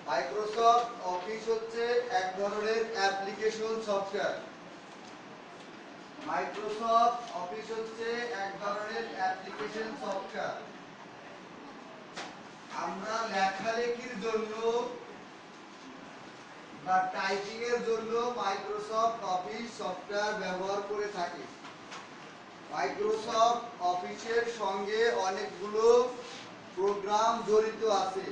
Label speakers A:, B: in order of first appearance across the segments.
A: Microsoft office হচ্ছে এক ধরনের অ্যাপ্লিকেশন সফটওয়্যার। মাইক্রোসফট অফিস হচ্ছে এক ধরনের অ্যাপ্লিকেশন সফটওয়্যার। আমরা লেখালেখির জন্য বা টাইপিং এর জন্য মাইক্রোসফট অফিস সফটওয়্যার ব্যবহার করে থাকি। মাইক্রোসফট অফিসের সঙ্গে অনেকগুলো প্রোগ্রাম জড়িত আছে।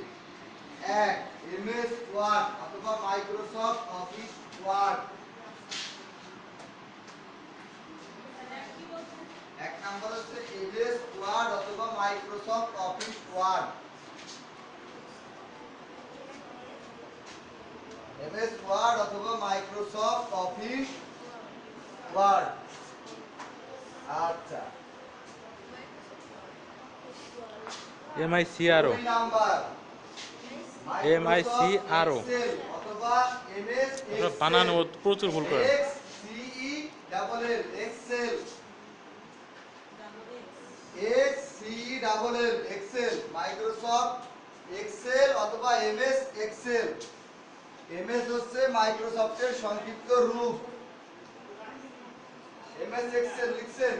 A: এক, এমএস ওয়ার্ড অথবা মাইক্রোসফট অফিস ওয়ার্ড। এক নাম্বার হচ্ছে এমএস ওয়ার্ড অথবা Microsoft Office Word. MS Word অথবা মাইক্রোসফট অফিস ওয়ার্ড। আচ্ছা,
B: MICRO
A: দুই নাম্বার
B: MICRO
A: অথবা এমএস
B: বানানো প্রচুর ভুল করে।
A: X C E double L Excel. X C E double L Excel, Microsoft Excel অথবা এমএস এক্সেল। এমএস হচ্ছে মাইক্রোসফটের সংক্ষিপ্ত রূপ। এমএস এক্সেল লিখছেন।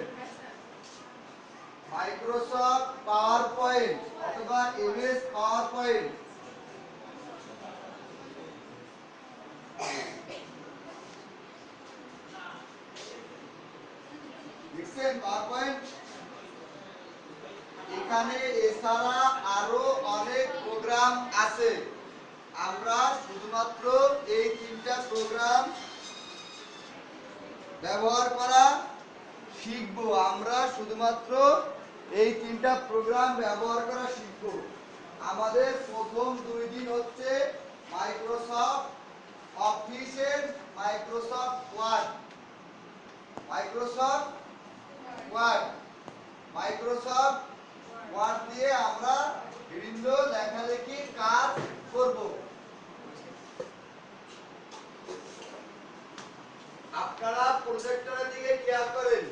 A: মাইক্রোসফট পাওয়ার পয়েন্ট অথবা এমএস পাওয়ার পয়েন্ট। লিখছেন পাওয়ার পয়েন্ট। এখানে এছাড়া আরো অনেক প্রোগ্রাম আছে। আমরা শুধুমাত্র এই তিনটা প্রোগ্রাম ব্যবহার করা শিখব। আমরা শুধুমাত্র এই তিনটা প্রোগ্রাম ব্যবহার করা শিখব। আমাদের প্রথম 2 দিন হচ্ছে মাইক্রোসফট অফিসের Microsoft Word. Microsoft Word Microsoft Word দিয়ে আমরা বিভিন্ন লেখালেখির কাজ করব। আপনারা প্রজেক্টরের দিকে খেয়াল করেন।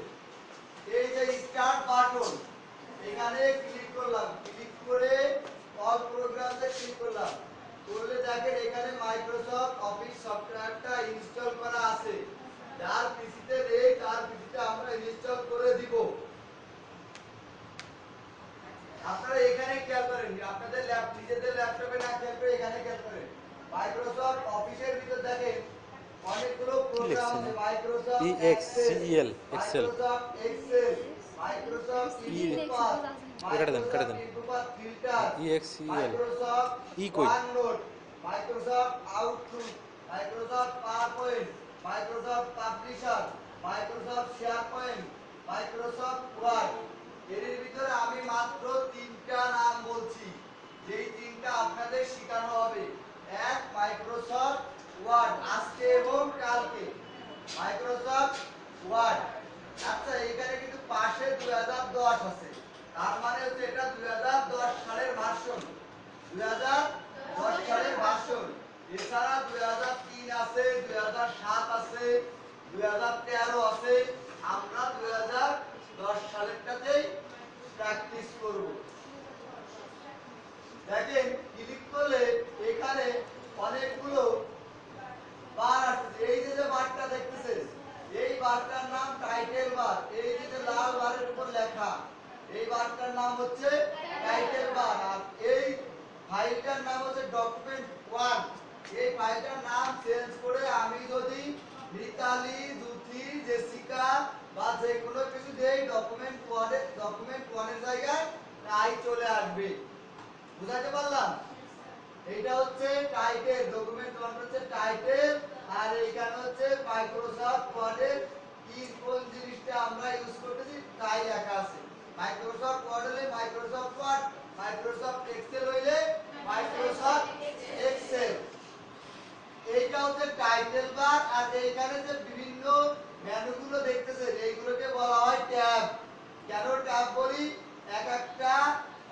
A: এই যে স্টার্ট বাটন, এখানে ক্লিক করলাম, ক্লিক করে অল প্রোগ্রামসে ক্লিক করলাম। করলে দেখেন এখানে মাইক্রোসফট অফিস সফটওয়্যারটা ইনস্টল করা আছে। যার পিসিতে নেই তার পিসিতে আমরা ইনস্টল করে দিব। আপনারা এখানে খেয়াল করেন, আপনাদের নিজেদের ল্যাপটপে না খেয়াল করে এখানে খেয়াল করেন। মাইক্রোসফট অফিসের ভিতর দেখেন অনেকগুলো প্রোগ্রাম আছে। Microsoft
B: EXCL Excel
A: Microsoft Excel, Microsoft InfoPath, Microsoft InfoPath filter,
B: EXCL
A: Microsoft
B: ই কই
A: OneNote, Microsoft Outlook, Microsoft PowerPoint, Microsoft Publisher, Microsoft SharePoint, Microsoft Word. এর ভিতরে আমি মাত্র তিনটা নাম বলছি, যেই তিনটা আপনাদের শেখানো হবে। এক, মাইক্রোসফট ওয়ার্ড, আজকে এবং কালকে মাইক্রোসফট ওয়ার্ড। আচ্ছা, এখানে কিন্তু পাশে 2010 আছে, তার মানে হচ্ছে এটা 2010 সালের ভার্সন। 2010 সালের ভার্সন। এছাড়া 2003 আছে, 2007 আছে, 2013 আছে। আমরা 2010 সালেরটাতেই প্র্যাকটিস করব। দেখেন ক্লিক করলে এখানে অনেকগুলো বার আসছে। এই যে বারটা দেখতেছেন, এই বারটার নাম টাইটেল বার। এই যে লাল বারের উপর লেখা, এই বারটার নাম হচ্ছে টাইটেল বার। আর এই ফাইলটার নাম হচ্ছে ডকুমেন্ট 1। এই ফাইলটার নাম চেঞ্জ করে আমি যদি মিতালি, জুথি, জেসিকা বা যে কোনো কিছু দেই, ডকুমেন্ট 1 এর জায়গায় তাই চলে আসবে। বুঝাতে পারলাম? এইটা হচ্ছে টাইটেল, ডকুমেন্ট 1 হচ্ছে টাইটেল। আর এইখানে হচ্ছে মাইক্রোসফট ওয়ার্ডের কি কোন জিনিসটা আমরা ইউজ করতেছি তাই লেখা আছে। মাইক্রোসফট ওয়ার্ড হলে মাইক্রোসফট ওয়ার্ড, মাইক্রোসফট এক্সেল হইলে মাইক্রোসফট এক্সেল। এইটা হচ্ছে টাইটেল বার। আর এইখানে যে বিভিন্ন মেনুগুলো দেখতেছেন, এইগুলোকে বলা হয় ট্যাব। কেন ট্যাব বলি? এক একটা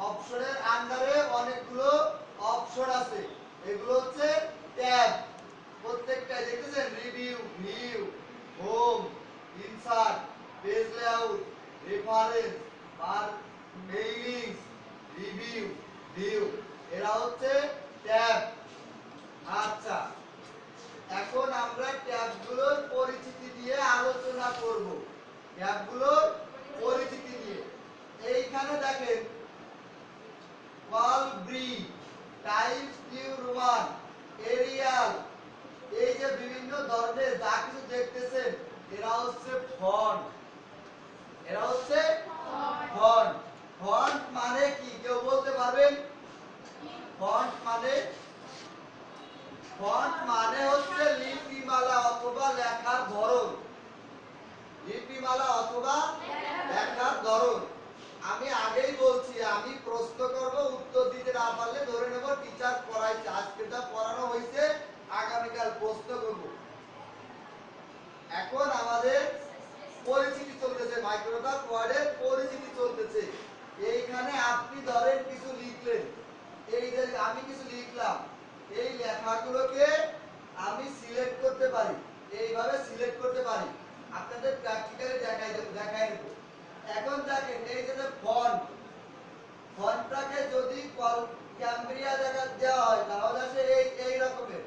A: অপশনের আন্ডারে অনেকগুলো অপশন আছে, এগুলো হচ্ছে ট্যাব। প্রত্যেকটা দেখতেছেন, review, view, home, insert, page layout, reference, আর মেইলিংস, রিভিউ, ভিউ, এরা হচ্ছে ট্যাব। আচ্ছা, এখন আমরা ট্যাবগুলোর পরিচিতি দিয়ে আলোচনা করব। ট্যাবগুলোর পরিচিতি দিয়ে এইখানে দেখেন কল ব্রি, টাইমস নিউ রোমান, এরিয়াল, এই যে বিভিন্ন ধরনের যা কিছু দেখতেছেন এরা হচ্ছে ফন্ট। এরা হচ্ছে ফন্ট। ফন্ট মানে কি কেউ বলতে পারবেন? ফন্ট মানে হচ্ছে লিপিমালা অথবা লেখার ধরন। লিপিমালা অথবা লেখার ধরন। আমি আগেই বলছি আমি প্রশ্ন করব, উত্তর দিতে না পারলে ধরে নেব টিচার পড়াইছে, আজকে যা পড়ানো হয়েছে আগামীকাল প্রশ্ন করব। এখন আমাদের পরিচিতি চলতেছে, মাইক্রোসফট ওয়ার্ডের পরিচিতি চলতেছে। এইখানে আপনি ধরেন কিছু লিখলেন, এই যে আমি কিছু লিখলাম, এই লেখাগুলোকে আমি সিলেক্ট করতে পারি, এইভাবে সিলেক্ট করতে পারি। আপনাদের প্র্যাকটিক্যালি দেখাই দেব। এখন দেখেন এই যে ফন্ট, ফন্টটাকে যদি ক্যামব্রিয়া জায়গা দেওয়া হয় তাহলে আসে এই রকমের।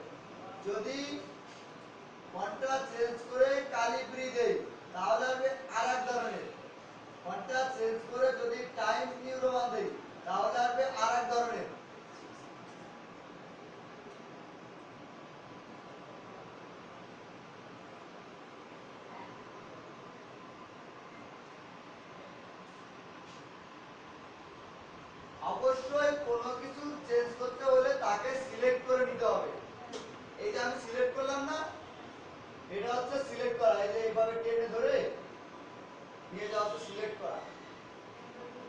A: যদি ফন্টটা চেঞ্জ করে কালিব্রি দেই তাহলে আসবে আরেক ধরনের। ফন্টটা চেঞ্জ করে যদি টাইমস নিউ রোমান দেই তাহলে আসবে আরেক ধরনের। অবশ্যই কোনো কিছু চেঞ্জ করতে হলে তাকে সিলেক্ট করে নিতে হবে। এই যে আমি সিলেক্ট করলাম না, এটা হচ্ছে সিলেক্ট করা। এই যে এইভাবে টেনে ধরে নিয়ে যাওয়া হচ্ছে সিলেক্ট করা।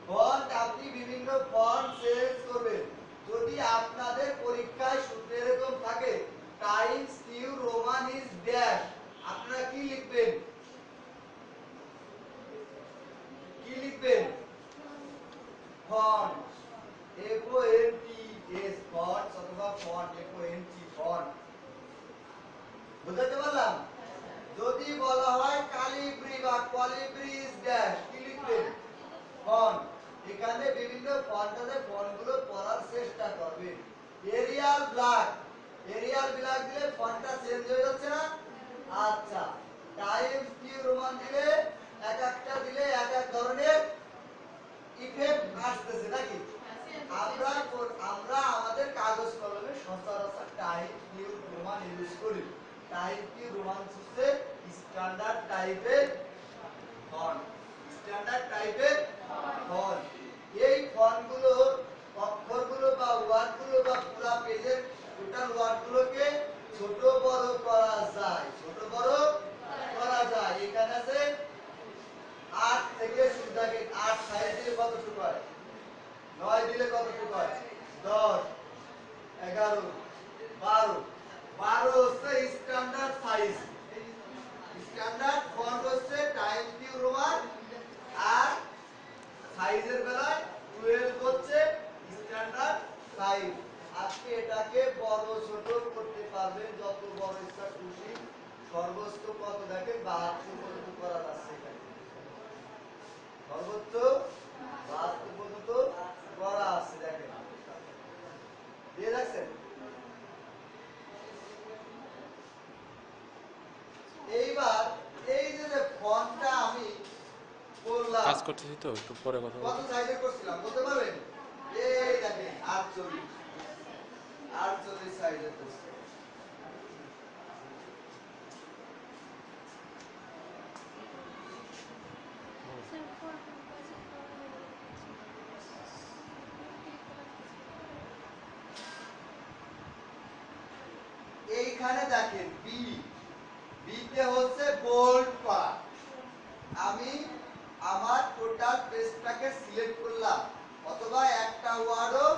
A: ফন্ট আপনি বিভিন্ন ফন্ট চেঞ্জ করবেন। যদি আপনাদের পরীক্ষায় সূত্র এরকম থাকে Times New Roman is dash, আপনারা কি লিখবেন? কি লিখবেন? Font, F O N T S, font অথবা font, F O N T, font. বুঝতে পারলাম? যদি বলা হয় কালিব্রি বা কলিব্রি ইজ ড্যাশ, কি লিখবেন? ফন্ট। এখানে বিভিন্ন ফন্ট আছে, ফন্টগুলো পড়ার চেষ্টা করবেন। এরিয়াল ব্ল্যাক, এরিয়াল ব্ল্যাক দিলে ফন্টটা চেঞ্জ হয়ে যাচ্ছে না? আচ্ছা, টাইমস নিউ রোমান দিলে এক একটা দিলে এক এক ধরনের ইফেক্ট আসতেছে নাকি? আমরা আমাদের কাগজ কলমে সচরাচর টাইমস নিউ রোমান ইউজ করি। টাইমস নিউ রোমান হচ্ছে স্ট্যান্ডার্ড টাইপের ফন্ট। স্ট্যান্ডার্ড টাইপের ফন্ট। এই ফন্টগুলোর অক্ষরগুলো বা ওয়ার্ডগুলো বা পুরো পেজের টোটাল ওয়ার্ডগুলোকে ছোট বড় করা যায়। ছোট বড় করা যায়। এখানে আছে 8 থেকে শুরু থাকে। 8 সাইজ দিলে কতটুকু হয়? 9 দিলে কতটুকু হয়? 10, 11, 12। 12 হচ্ছে স্ট্যান্ডার্ড সাইজ। স্ট্যান্ডার্ড ফন্ট হচ্ছে টাইমস নিউ রোমান, আর সাইজের বেলায় 12 হচ্ছে স্ট্যান্ডার্ড সাইজ। আপনি এটাকে বড় ছোট করতে পারবেন যত বড় ইচ্ছা খুশি। সর্বোচ্চ কত দেখেন 72 পর্যন্ত করা যাচ্ছে এখানে। সর্বোচ্চ 72 পর্যন্ত করা আছে দেখেন। দিয়ে রাখছেন। এইবার এই যে ফন্টটা আমি করলাম,
B: কাজ করতেছি তো একটু পরে কথা
A: কত
B: বলবো।
A: সাইজের করছিলাম বলতে পারবেন? এই দেখেন 48, 48 সাইজের করছি। এইখানে দেখেন বি, বিতে হচ্ছে বোল্ড করা। আমি আমার টোটাল পেজটাকে সিলেক্ট করলাম, অথবা একটা ওয়ার্ডও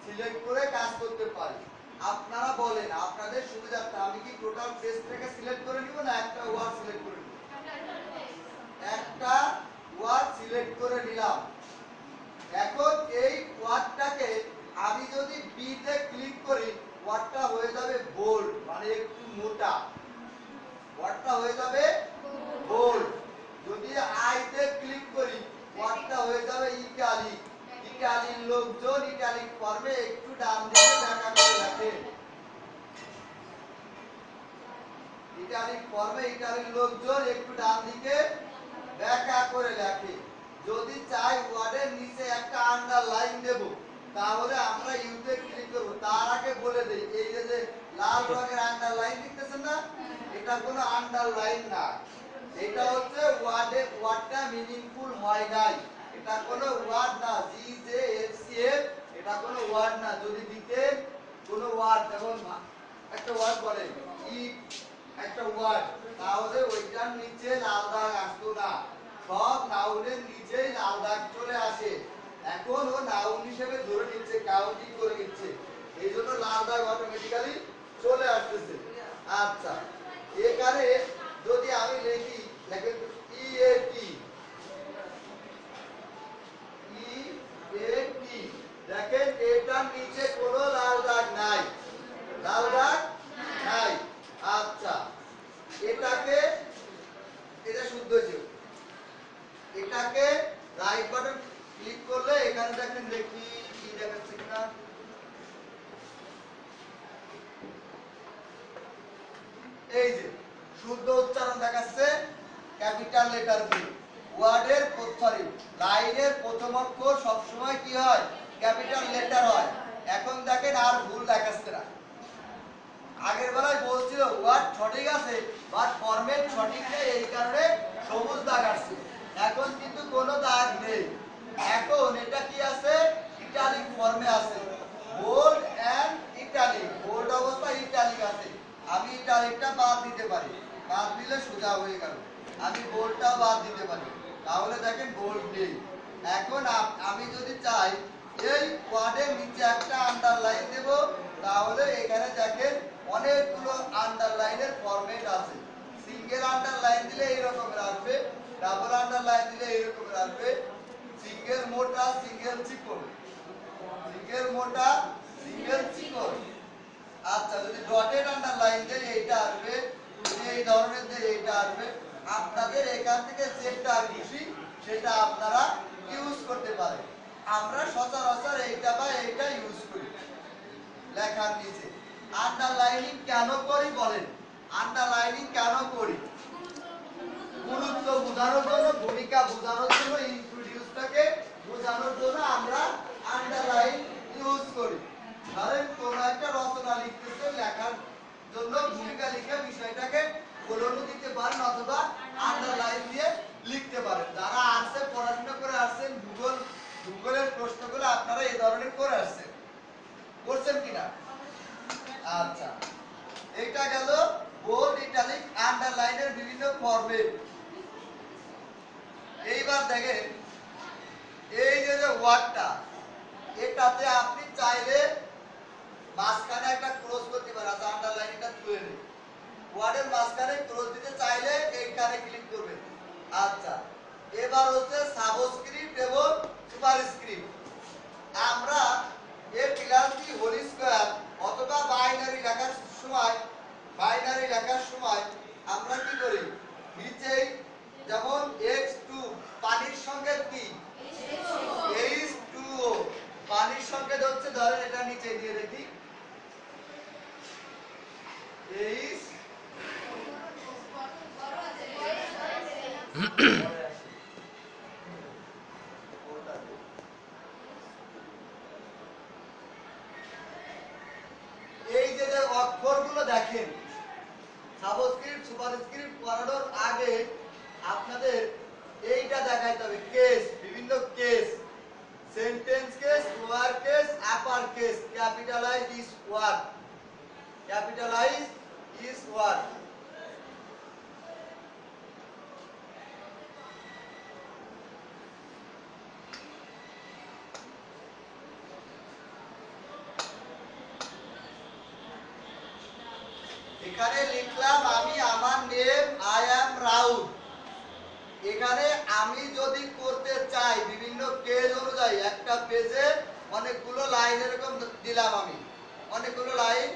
A: সিলেক্ট করে কাজ করতে পারি। আপনারা বলেন আপনাদের সুবিধার্থে আমি কি টোটাল পেজটাকে সিলেক্ট করে নিব না একটা ওয়ার্ড সিলেক্ট করে নিব? একটা ওয়ার্ড সিলেক্ট করে নিলাম। এখন এই ওয়ার্ডটাকে আমি যদি বি তে ক্লিক করি ওয়ার্ডটা হয়ে যাবে বোল্ড, মানে একটু মোটা। ওয়ার্ডটা হয়ে যাবে বোল্ড। যদি আই তে ক্লিক করি ওয়ার্ডটা হয়ে যাবে ইটালিক। ইটালির লোকজন ইটালিক ফর্মে একটু ডান দিকে দেখা করে রাখে। ইটালিক ফর্মে ইটালির লোকজন একটু ডান দিকে ব্যাখ্যা করে লেখে। যদি চাই ওয়ার্ডের নিচে একটা আন্ডারলাইন দেব, তাহলে আমরা ইউতে ক্লিক করব। তার আগে বলে দেই, এই যে লাল রঙের আন্ডারলাইন দেখতেছেন না, এটা কোনো আন্ডারলাইন না, এটা হচ্ছে ওয়ার্ডটা মিনিংফুল হয় নাই, এটা কোনো ওয়ার্ড না। G J F C F এটা কোনো ওয়ার্ড না। যদি দিতেন কোনো ওয়ার্ড, যেমন একটা ওয়ার্ড বলেন ই, একটা ওয়ার্ড, তাহলে ওইটার নিচে লাল দাগ আসতো না। সব নাউনের নিচেই লাল দাগ চলে আসে। এখন ও নাউন হিসেবে ধরে নিচ্ছে, কাউন্টিং করে নিচ্ছে, এই জন্য লাল দাগ অটোমেটিক্যালি চলে আসতেছে। আচ্ছা, এখানে যদি আমি লিখি, দেখেন ই এ টি, ই এ টি, দেখেন এটার নিচে কোনো লাল দাগ নাই, লাল দাগ নাই। আচ্ছা, এটাকে, এটা শুদ্ধ হয়েছে, এটাকে রাইট বাটন ক্লিক করলে এখানে দেখেন, দেখি কি দেখাচ্ছে কিনা। এই যে শুদ্ধ উচ্চারণ দেখাচ্ছে, ক্যাপিটাল লেটার বি। ওয়ার্ডের সরি লাইনের প্রথম অক্ষর সবসময় কি হয়, ক্যাপিটাল লেটার হয়। এখন দেখেন আর ভুল দেখাচ্ছে না। আগের বেলায় বলছিল ওয়ার্ড সঠিক আছে, বাট ফরম্যাট সঠিক নেই, এই কারণে সবুজ দাগ আসছে। এখন কিন্তু কোনো দাগ নেই, এখন এটা কি আছে, ইটালিক ফর্মে আছে, বোল্ড এন্ড ইটালিক। বোল্ড অবস্থা ইটালিক আছে, আমি ইটালিকটা বাদ দিতে পারি, বাদ দিলে সোজা হয়ে গেল। আমি বোল্ডটা বাদ দিতে পারি, তাহলে দেখেন বোল্ড নেই। এখন আমি যদি চাই এই ওয়ার্ডের নিচে একটা আন্ডারলাইন দেব, তাহলে এখানে দেখেন অনেকগুলো আন্ডারলাইনের ফরম্যাট আছে। সিঙ্গেল আন্ডারলাইন দিলে এই রকমের আসবে, ডাবল আন্ডারলাইন দিলে এই রকমের আসবে, সিঙ্গেল মোটা, সিঙ্গেল চিকন, সিঙ্গেল মোটা, সিঙ্গেল চিকন। আচ্ছা, যদি ডটেড আন্ডারলাইন দেই এইটা আসবে, যদি এই ধরনের দেই এইটা আসবে। আপনাদের এখান থেকে যেটা খুশি সেটা আপনারা ইউজ করতে পারেন। আমরা সচরাচর এইটা বা এইটা ইউজ করি লেখার নিচে। আন্ডারলাইনিং কেন করি বলেন, আন্ডারলাইনিং কেন করি? গুরুত্ব বোঝানোর জন্য, ভূমিকা বোঝানোর জন্য, ইন্ট্রোডিউসটাকে বোঝানোর জন্য আমরা আন্ডারলাইন ইউজ করি। ধরেন কোন একটা রচনা লিখতেছে, লেখার জন্য ভূমিকা লিখে বিষয়টাকে বলনো দিতে পারেন, অথবা আন্ডারলাইন দিয়ে লিখতে পারেন। যারা আর্টসে পড়াশোনা করে আসছেন, ভূগোলের প্রশ্নগুলো আপনারা এই ধরনের করে আসছেন, করছেন কিনা? আচ্ছা, এটা গেল বোল্ড, ইটালিক, আন্ডারলাইনের বিভিন্ন ফরম্যাট। এইবার দেখেন এই যে ওয়ার্ডটা, এটাতে আপনি চাইলে মাঝখানে একটা ক্রস করতে পারেন। আচ্ছা, আন্ডারলাইনটা তুলে নিন, ওয়ার্ডের মাঝখানে ক্রস দিতে চাইলে এইখানে ক্লিক করবেন। আচ্ছা, এবার হচ্ছে সাবস্ক্রিপ্ট এবং সুপারস্ক্রিপ্ট। আমরা এর প্লাস হোল স্কয়ার অথবা বাইনারি লেখার সময়, বাইনারি লেখার সময় আমরা কি করি, নিচেই যেমন x2 পানির সংকেত কি, H2O, পানির সংকেত হচ্ছে, ধরেন এটা নিচে দিয়ে দেখি, H এই যে অক্ষরগুলো দেখেন, সাবস্ক্রিপ্ট সুপারস্ক্রিপ্ট করানোর আগে আপনাদের এইটা দেখাইতে হবে, কেস, বিভিন্ন case, sentence case, lower case, upper case, capitalise each word, capitalise each word. এখানে লিখলাম আমি আমার নেম, আই অ্যাম রাহুল। এখানে আমি যদি করতে চাই বিভিন্ন পেজ অনুযায়ী, একটা পেজে অনেকগুলো লাইন এরকম দিলাম, আমি অনেকগুলো লাইন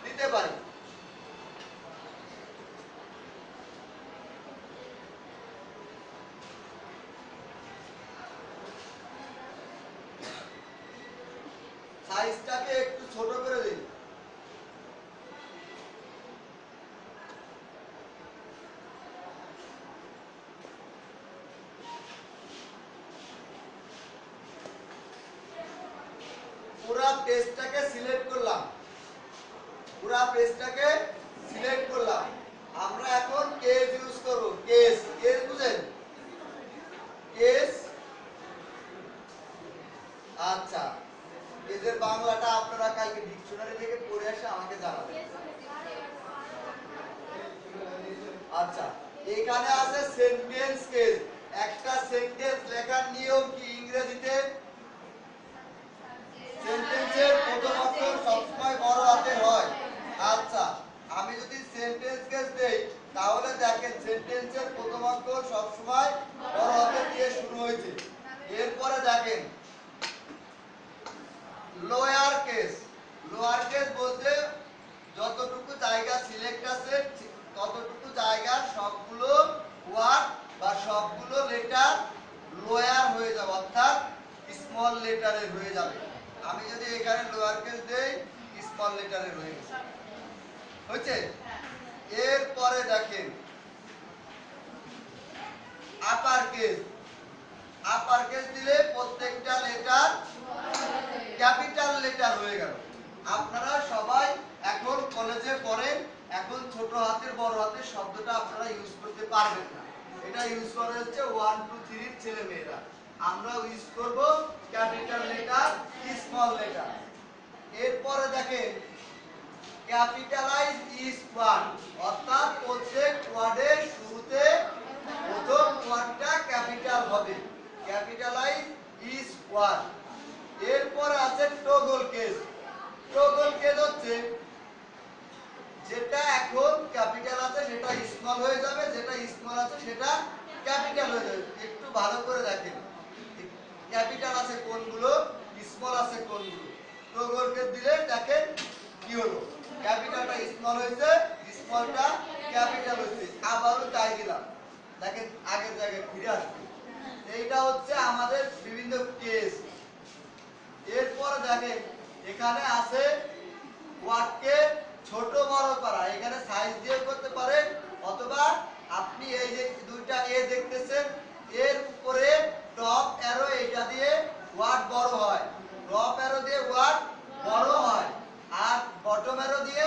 A: দিতে পারি। সাইজটাকে একটু ছোট করে দিই। পেজটাকে সিলেক্ট করলাম। আমরা এখন কেস ইউজ করব। কেস কেস বুঝেন? কেস। আচ্ছা, কেসের বাংলাটা আপনারা কালকে ডিকশনারি থেকে পড়ে এসে আমাকে জানাবেন। আচ্ছা, এখানে আছে সেন্টেন্স কেস। একটা সেন্টেন্স লেখার নিয়ম কি ইংরেজিতে? সেন্টেন্সের প্রথম অক্ষর সবসময় বড় হাতের হয়। আচ্ছা, আমি যদি সেন্টেন্স কেস দেই তাহলে দেখেন সেন্টেন্সের প্রথম অক্ষর সবসময় বড় হাতের দিয়ে শুরু হয়েছে। এরপরে দেখেন লোয়ার কেস। লোয়ার কেস বলতে যতটুকু জায়গা সিলেক্ট আছে ততটুকু জায়গার সবগুলো ওয়ার্ড বা সবগুলো লেটার লোয়ার হয়ে যাবে, অর্থাৎ স্মল লেটারের হয়ে যাবে। আমি যদি এখানে লোয়ার কেস দেই স্মল লেটারের হয়ে গেছে। হয়েছে? এরপরে দেখেন আপার কেস। আপার কেস দিলে প্রত্যেকটা লেটার ক্যাপিটাল লেটার হয়ে গেল। আপনারা সবাই এখন কলেজে পড়েন, এখন ছোট হাতের বড় হাতের শব্দটা আপনারা ইউজ করতে পারবেন না। এটা ইউজ করা হচ্ছে 1 2 3 এর ছেলে মেয়েরা। আমরা ইউজ করব ক্যাপিটাল লেটার স্মল লেটার। এরপরে দেখেন ক্যাপিটালাইজ ইজ ওয়ার্ড, অর্থাৎ প্রত্যেক ওয়ার্ডের শুরুতে প্রথম ওয়ার্ডটা ক্যাপিটাল হবে। Capitalise each word. এরপর আছে টগল কেস। টগল কেস হচ্ছে যেটা এখন ক্যাপিটাল আছে সেটা স্মল হয়ে যাবে, যেটা স্মল আছে সেটা ক্যাপিটাল হয়ে যাবে। একটু ভালো করে দেখেন ক্যাপিটাল আছে কোনগুলো, স্মল আছে কোনগুলো। টগল কেস দিলে দেখেন কি হলো, ক্যাপিটালটা স্মল হয়েছে, স্মলটা ক্যাপিটাল হয়েছে। আবারও তাই দিলাম, দেখেন আগের জায়গায় ফিরে আসবে। এইটা হচ্ছে আমাদের বিভিন্ন কেস। এরপর দেখেন এখানে আছে ওয়ার্ডকে ছোট বড় করা। এখানে সাইজ দিয়ে করতে পারেন, অথবা আপনি এই যে দুইটা এ দেখতেছেন এর উপরে টপ অ্যারো এটা দিয়ে ওয়ার্ড বড় হয়, টপ অ্যারো দিয়ে ওয়ার্ড বড় হয়, আর বটম অ্যারো দিয়ে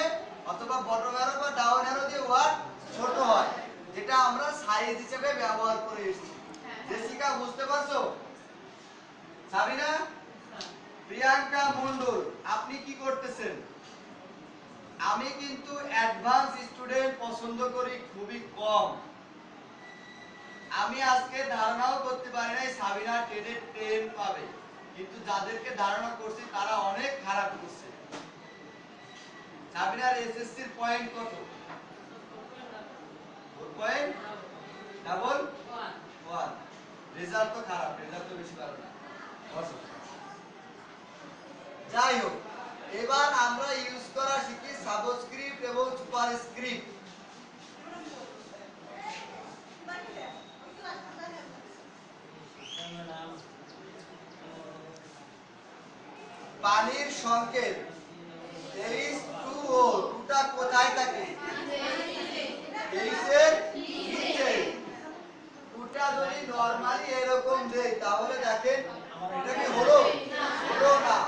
A: অথবা বটম অ্যারো বা ডাউন অ্যারো দিয়ে ওয়ার্ড ছোট হয়, যেটা আমরা সাইজ হিসেবে ব্যবহার করে এসেছি। জেসিকা বুঝতে পারছো? সাবিনা, প্রিয়াঙ্কা মন্ডল, আপনি কি করতেছেন? আমি কিন্তু অ্যাডভান্স স্টুডেন্ট পছন্দ করি খুবই কম। আমি আজকে ধারণাও করতে পারি নাই সাবিনা 10 এর 10 পাবে, কিন্তু যাদেরকে ধারণা করছি তারা অনেক খারাপ করছে। সাবিনার এসএসসি এর পয়েন্ট কত? 4.11। রেজাল্ট তো খারাপ, রেজাল্ট তো বেশি ভালো না। যাই হোক, এবার আমরা ইউজ করা শিখি সাবস্ক্রিপ্ট এবং সুপারস্ক্রিপ্ট। পানির সংকেত H2O, টুটা কোথায় থাকে? এইচের নিচে। টুটা যদি নরমালি এরকম দেই তাহলে দেখেন এটা কি হলো? হলো না।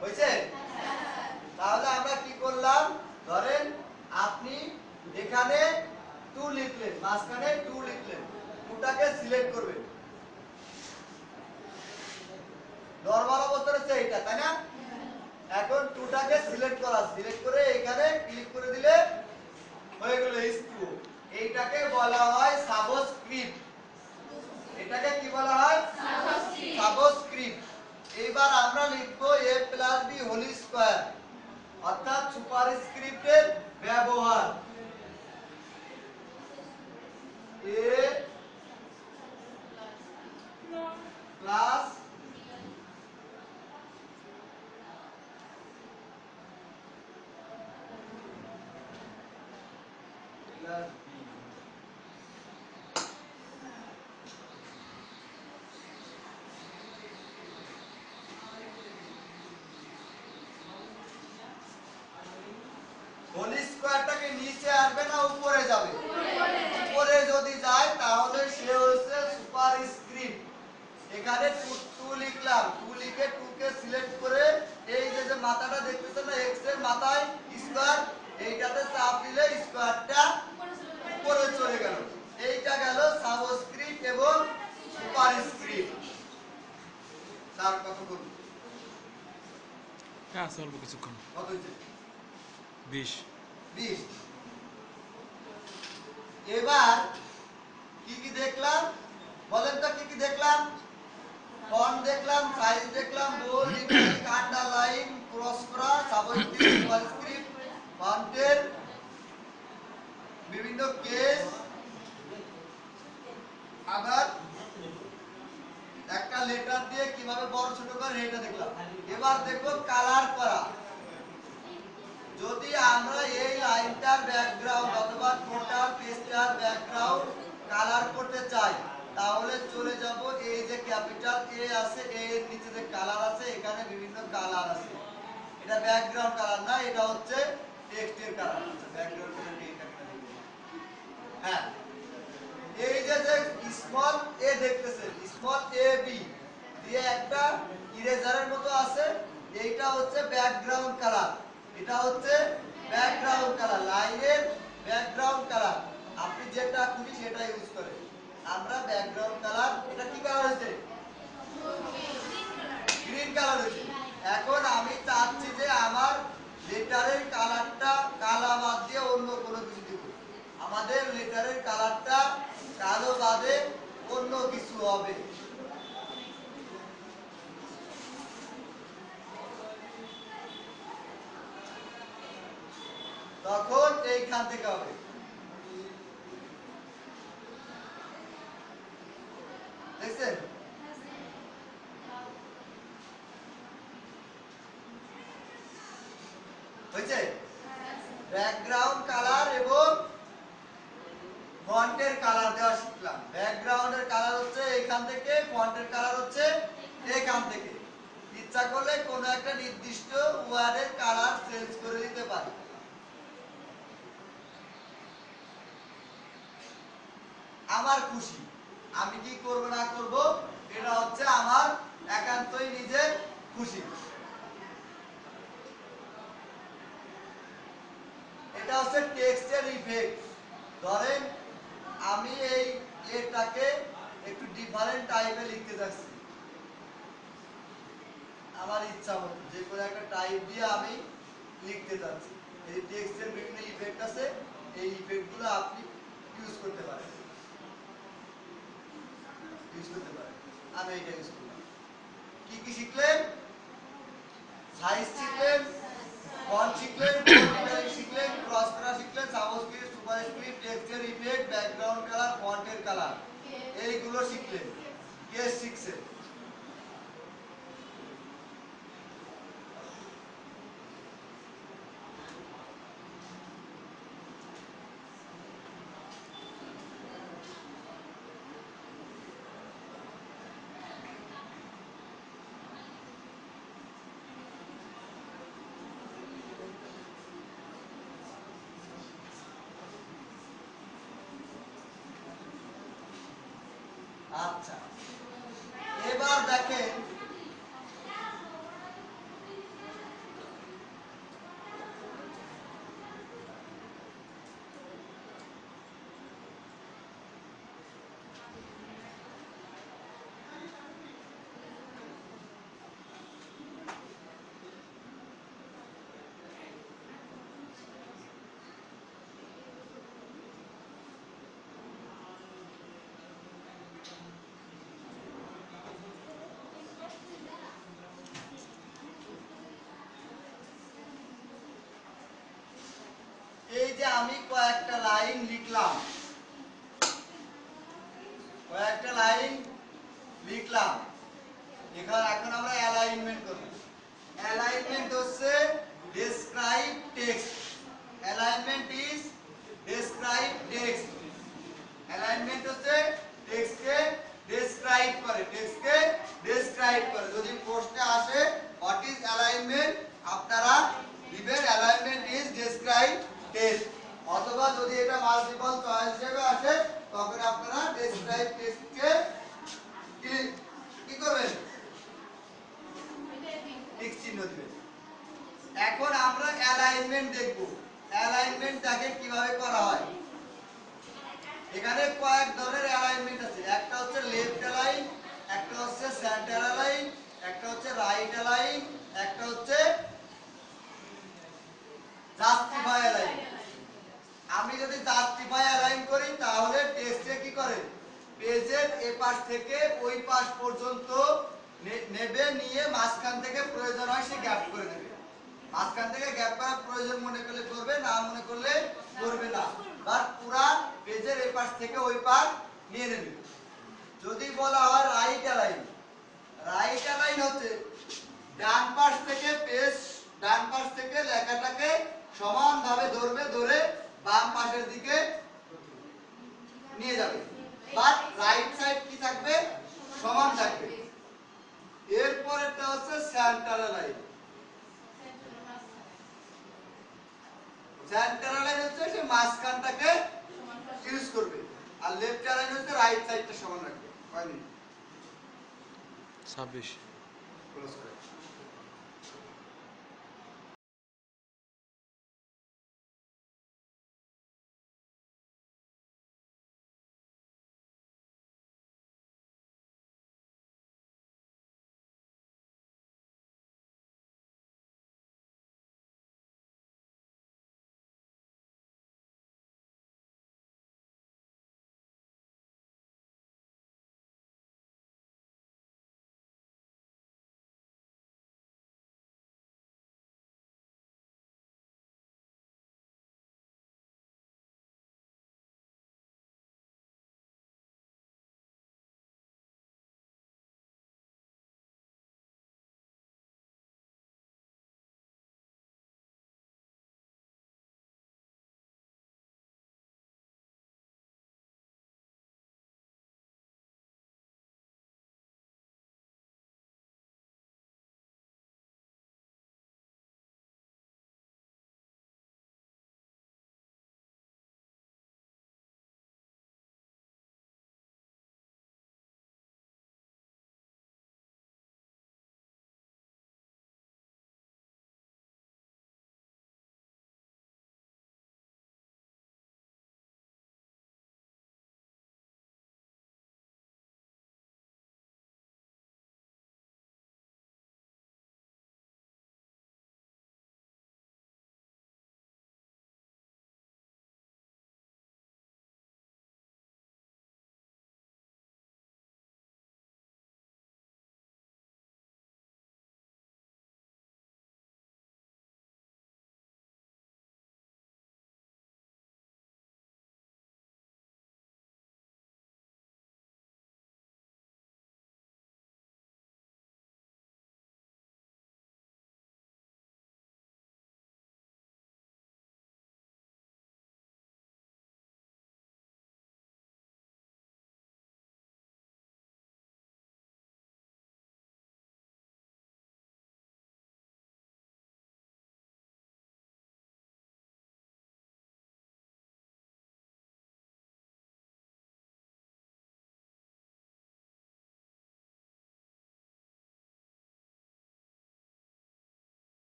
A: হয়েছে? তাহলে আমরা কি করলাম, ধরেন আপনি এখানে 2 লিখলেন, মাঝখানে 2 লিখলেন, 2টাকে সিলেক্ট করবেন। নরমাল অবস্থা হচ্ছে এইটা, তাই না? এখন 2টাকে সিলেক্ট করা, সিলেক্ট করে এখানে ক্লিক করে দিলে হয়ে গেল H2O। এইটাকে বলা হয় সাবস্ক্রিপ্ট। এটাকে কি বলা হয়? সাবস্ক্রিপ্ট। এবার আমরা লিখব a + b হোল স্কয়ার, অর্থাৎ সুপারস্ক্রিপ্টের ব্যবহার। a প্লাস হোল স্কয়ারটাকে নিচে আসবে না উপরে যাবে? উপরে যদি যায় তাহলে সে হচ্ছে সুপারস্ক্রিপ্ট। এখানে 2 লিখলাম, 2 লিখে 2 কে সিলেক্ট করে এই যে মাথাটা দেখতেছেন না x এর মাথায় স্কয়ার, এইটাতে চাপ দিলে স্কয়ারটা উপরে চলে গেল। এইটা গেল সাবস্ক্রিপ্ট এবং সুপারস্ক্রিপ্ট। স্যার কত করব?
B: হ্যাঁ আছে অল্প কিছুক্ষণ।
A: কত হয়েছে?
B: 20।
A: 20। এবার কি কি দেখলাম বলেন তো? কি কি দেখলাম? ফন্ট দেখলাম, সাইজ দেখলাম, বোল্ড, ইটালিক, আন্ডারলাইন, ক্রস করা, সাবস্ক্রিপ্ট, সুপারস্ক্রিপ্ট, ফন্টের বিভিন্ন কেস, আবার একটা লেটার দিয়ে কিভাবে বড় ছোট করে এটা দেখলাম। এবার দেখো কালার করা। যদি আমরা এই লাইনটার ব্যাকগ্রাউন্ড অথবা টোটাল পেজটার ব্যাকগ্রাউন্ড কালার করতে চাই তাহলে চলে যাব এই যে ক্যাপিটাল এ আছে, এ এর নিচে যে কালার আছে এখানে বিভিন্ন কালার আছে। এটা ব্যাকগ্রাউন্ড কালার না, এটা হচ্ছে টেক্সটের কালার। ব্যাকগ্রাউন্ড কালার কি এটা? হ্যাঁ, এই যে স্মল এ দেখতেছেন, স্মল এ বি দিয়ে একটা ইরেজারের মতো আছে, এইটা হচ্ছে ব্যাকগ্রাউন্ড কালার। এটা হচ্ছে ব্যাকগ্রাউন্ড কালার, লাইনের ব্যাকগ্রাউন্ড কালার। আপনি যেটা খুশি সেটা ইউজ করেন। আমরা ব্যাকগ্রাউন্ড কালার, এটা কি কালার হয়েছে? গ্রিন কালার হয়েছে। এখন আমি চাচ্ছি যে আমার লেটারের কালারটা কালা বাদ দিয়ে অন্য কোনো কিছু দিব। আমাদের লেটারের কালারটা কালো বাদে অন্য কিছু হবে। তখন এইখান থেকে হবে। দেখছেন? হয়েছে? ব্যাকগ্রাউন্ড কালার এবং ফন্টের কালার দেওয়া শিখলাম। ব্যাকগ্রাউন্ডের কালার হচ্ছে এখান থেকে, ফন্টের কালার হচ্ছে এখান থেকে। ইচ্ছা করলে কোনো একটা নির্দিষ্ট ওয়ার্ডের কালার চেঞ্জ করে দিতে পারি। আমার খুশি, আমি কি করব না করব এটা হচ্ছে আমার একান্তই নিজের খুশি। এটা হচ্ছে টেক্সটের ইফেক্ট। ধরেন আমি এই এটাকে একটু ডিফারেন্ট টাইপে লিখতে যাচ্ছি, আমার ইচ্ছা মতো যে কোনো একটা টাইপ দিয়ে আমি লিখতে যাচ্ছি। এই টেক্সটের বিভিন্ন ইফেক্ট আছে, এই ইফেক্টগুলো আপনি ইউজ করতে পারেন। আমি এটা ইউজ করলাম। কি কি শিখলেন? সাইজ শিখলেন, ফন্ট শিখলেন, বোল্ড, ইটালিক শিখলেন, ক্রস করা শিখলেন, সাবস্ক্রিপ্ট, সুপারস্ক্রিপ্ট, টেক্সটের ইফেক্ট, ব্যাকগ্রাউন্ড কালার, ফন্টের কালার, এইগুলো শিখলেন। কেস শিখছেন। আচ্ছা, এবার দেখেন এই যে আমি কয়েকটা লাইন লিখলাম, এখন আমরা অ্যালাইনমেন্ট করব। অ্যালাইনমেন্ট হচ্ছে describe text. Alignment is describe text. Alignment হচ্ছে টেক্সটকে ডেসক্রাইব করে, টেক্সটকে ডেসক্রাইব করে। যদি প্রশ্নে আসে হোয়াট ইজ অ্যালাইনমেন্ট, আপনারা দিবেন অ্যালাইনমেন্ট ইজ ডেসক্রাইব টেস্ট, অথবা যদি এটা মাল্টিপল চয়েস হিসেবে আসে তখন আপনারা ডেসক্রাইব টেস্টকে কি করবেন, টিক চিহ্ন দিবেন। এখন আমরা অ্যালাইনমেন্ট দেখব। অ্যালাইনমেন্ট দেখেন কিভাবে করা হয়। এখানে কয়েক ধরনের অ্যালাইনমেন্ট আছে, একটা হচ্ছে লেফট অ্যালাইন, একটা হচ্ছে সেন্টার অ্যালাইন, একটা হচ্ছে রাইট অ্যালাইন, একটা হচ্ছে জাস্টিফাই অ্যালাইন। আমি যদি জাস্টিফাই অ্যালাইন করি তাহলে টেক্সটে কি করে, পেজের এই পাশ থেকে ওই পাশ পর্যন্ত নেবে, নিয়ে মাঝখান থেকে প্রয়োজন হয় সে গ্যাপ করে দেবে। মাঝখান থেকে গ্যাপ করার প্রয়োজন মনে করলে করবে, না মনে করলে করবে না, বাট পুরা পেজের এই পাশ থেকে ওই পাশ নিয়ে নেবে। যদি বলা হয় রাইট অ্যালাইন, রাইট অ্যালাইন হচ্ছে ডান পাশ থেকে পেজ, ডান পাশ থেকে লেখাটাকে সমানভাবে ধরবে, ধরে বাম পাশের দিকে নিয়ে যাবে, বাট রাইট সাইড কি থাকবে, সমান থাকবে। এরপরেরটা হচ্ছে সেন্টার অ্যালাইন। সেন্টার অ্যালাইন হচ্ছে সে মাঝখানটাকে ইউজ করবে, আর লেফট অ্যালাইন হচ্ছে রাইট সাইডটা সমান রাখবে।
B: 26
A: ক্লোজ করে